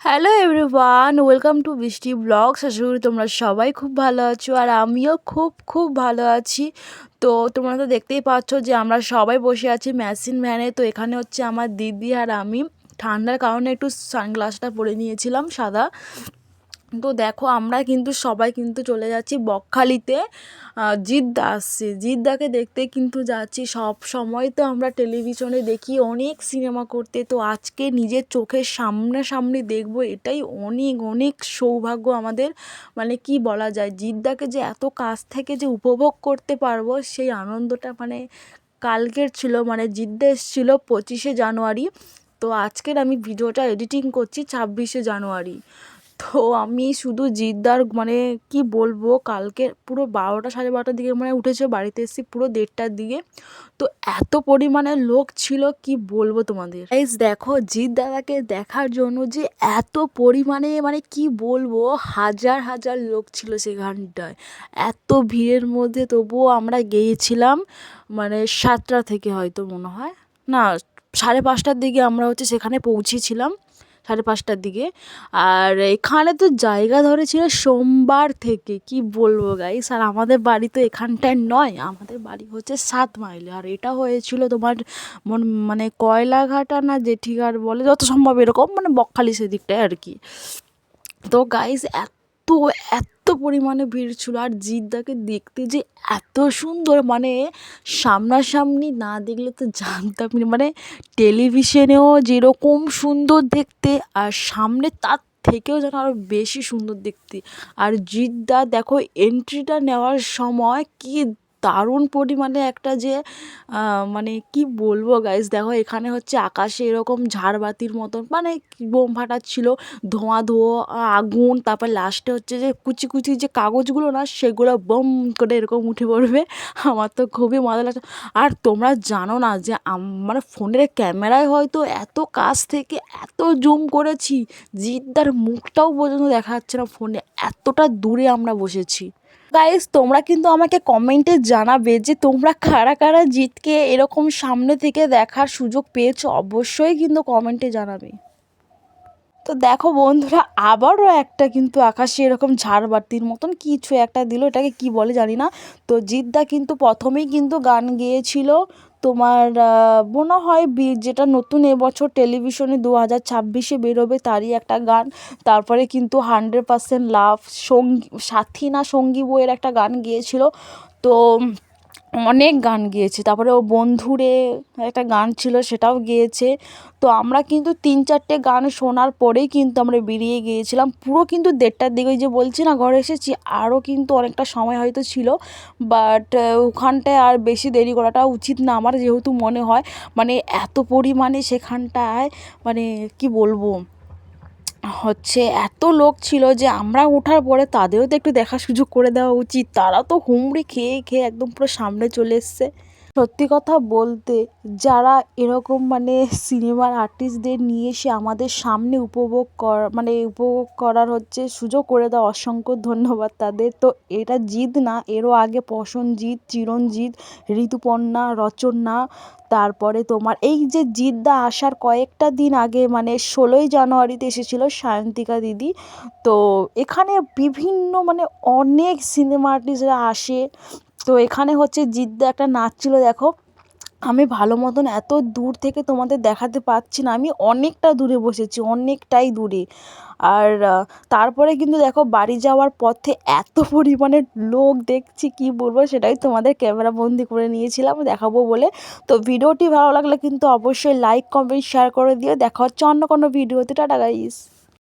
Hello everyone, welcome to বৃষ্টি blogs. আশা করি তোমরা সবাই খুব ভালো আছো আর আমিও খুব খুব ভালো আছি। তো তোমরা তো দেখতেই পাচ্ছ যে আমরা সবাই বসে আছি মেশিন ভ্যানে। তো এখানে হচ্ছে আমার দিদি আর আমি ঠান্ডার কারণে একটু সানগ্লাসটা পরে নিয়েছিলাম সাদা। তো দেখো আমরা কিন্তু সবাই কিন্তু চলে যাচ্ছি বকখালিতে। জিদ্দা আসছে, জিদ্দাকে দেখতে কিন্তু যাচ্ছি। সব সময় তো আমরা টেলিভিশনে দেখি অনেক সিনেমা করতে, তো আজকে নিজের চোখের সামনাসামনি দেখবো, এটাই অনেক অনেক সৌভাগ্য আমাদের। মানে কি বলা যায়, জিদ্দাকে যে এত কাছ থেকে যে উপভোগ করতে পারবো সেই আনন্দটা মানে কালকের ছিল। মানে জিদ্দা এসেছিল 25শে জানুয়ারি, তো আজকের আমি ভিডিওটা এডিটিং করছি 26শে জানুয়ারি। তো আমি শুধু জিদ্দার মানে কি বলবো, কালকে পুরো 12টা 12:30টার দিকে মানে উঠেছে, বাড়িতে এসেছি পুরো 1:30টার দিকে। তো এত পরিমাণে লোক ছিল কি বলবো তোমাদের। গাইস দেখো, জিৎ দাদাকে দেখার জন্য যে এত পরিমাণে মানে কি বলবো, হাজার হাজার লোক ছিল সেখানটায়। এত ভিড়ের মধ্যে তবুও আমরা গিয়েছিলাম মানে 7টা থেকে হয়তো মনে হয়, না 5:30টার দিকে আমরা হচ্ছে সেখানে পৌঁছেছিলাম, 5:30টার দিকে। আর এখানে তো জায়গা ধরেছিল সোমবার থেকে, কি বলবো গাইস। আর আমাদের বাড়ি তো এখানটায় নয়, আমাদের বাড়ি হচ্ছে 7 মাইলে, আর এটা হয়েছিল তোমার মানে কয়লাঘাটা না জেঠিঘাট বলে যত সম্ভব, এরকম মানে বকখালি সেদিকটায় আর কি। তো গাইস এত এত পরিমাণে ভিড় ছিল, আর জিদ্দাকে দেখতে যে এত সুন্দর, মানে সামনাসামনি না দেখলে তো জানতামই না। মানে টেলিভিশনেও যেরকম সুন্দর দেখতে, আর সামনে তার থেকেও যেন আরও বেশি সুন্দর দেখতে। আর জিদ্দা দেখো এন্ট্রিটা নেওয়ার সময় কি দারুণ পরিমাণে একটা যে মানে কি বলবো গাইস, দেখো এখানে হচ্ছে আকাশে এরকম ঝাড়বাতির মতন মানে বোম ফাটাচ্ছিল, ধোঁয়া ধোঁয়া আগুন, তারপর লাস্টে হচ্ছে যে কুচি কুচি যে কাগজগুলো না সেগুলো বোম করে এরকম উঠে পড়বে। আমার তো খুবই মজা লাগছে। আর তোমরা জানো না যে মানে ফোনের ক্যামেরায় হয়তো এত কাছ থেকে এত জুম করেছি, জিদ্দার মুখটাও পর্যন্ত দেখা যাচ্ছে না ফোনে, এতটা দূরে আমরা বসেছি। গাইস তোমরা কিন্তু আমাকে কমেন্টে জানাবে যে তোমরা কারা কারা জিতকে এরকম সামনে থেকে দেখার সুযোগ পেয়েছো, অবশ্যই কিন্তু কমেন্টে জানাবে। তো দেখো বন্ধুরা, আবারও একটা কিন্তু আকাশে এরকম ঝাড়বাতির মতন কিছু একটা দিল, এটাকে কি বলে জানি না। তো জিদ্দা কিন্তু প্রথমেই কিন্তু গান গেয়েছিল তোমার মনে হয় যেটা নতুন এবছর টেলিভিশনে 2026-এ বেরোবে তারই একটা গান। তারপরে কিন্তু 100% লাভ, সঙ্গী সাথী না সঙ্গী বইয়ের একটা গান গিয়েছিল। তো অনেক গান গেয়েছে, তারপরে ও বন্ধুরে একটা গান ছিল সেটাও গেয়েছে। তো আমরা কিন্তু 3-4টে গান শোনার পরেই কিন্তু আমরা বেরিয়ে গিয়েছিলাম পুরো কিন্তু 1:30টার দিকে। ওই যে বলছি না ঘরে এসেছি, আরও কিন্তু অনেকটা সময় হয়তো ছিল, বাট ওখানটায় আর বেশি দেরি করাটা উচিত না আমার, যেহেতু মনে হয় মানে এত পরিমাণে সেখানটায় মানে কি বলবো হচ্ছে এত লোক ছিল যে আমরা ওঠার পরে তাদেরও তো একটু দেখার সুযোগ করে দেওয়া উচিত। তারা তো হুমড়ি খেয়ে খেয়ে একদম পুরো সামনে চলে এসছে। সত্যি কথা বলতে, যারা এরকম মানে সিনেমার আর্টিস্টদের নিয়ে এসে আমাদের সামনে উপভোগ করার হচ্ছে সুযোগ করে দেওয়া, অসংখ্য ধন্যবাদ তাদের। তো এটা জিৎ না, এরও আগে প্রসেনজিৎ, চিরঞ্জিত, ঋতুপর্ণা, রচনা, তারপরে তোমার এই যে জিদ্দা আসার কয়েকটা দিন আগে মানে 16ই জানুয়ারিতে এসেছিলো সায়ন্তিকা দিদি। তো এখানে বিভিন্ন মানে অনেক সিনেমা আর্টিস্টরা আসে। তো এখানে হচ্ছে জিদ্দা একটা নাচছিল দেখো, আমি ভালো মতন এত দূর থেকে তোমাদের দেখাতে পারছি না, আমি অনেকটা দূরে বসেছি, অনেকটাই দূরে। আর তারপরে কিন্তু দেখো বাড়ি যাওয়ার পথে এত পরিমাণে লোক দেখছি কি বলবো, সেটাই তোমাদের ক্যামেরা বন্দি করে নিয়েছিলাম দেখাবো বলে। তো ভিডিওটি ভালো লাগলে কিন্তু অবশ্যই লাইক কমেন্ট শেয়ার করে দিও। দেখা হচ্ছে অন্য কোনো ভিডিওতে। Tata guys.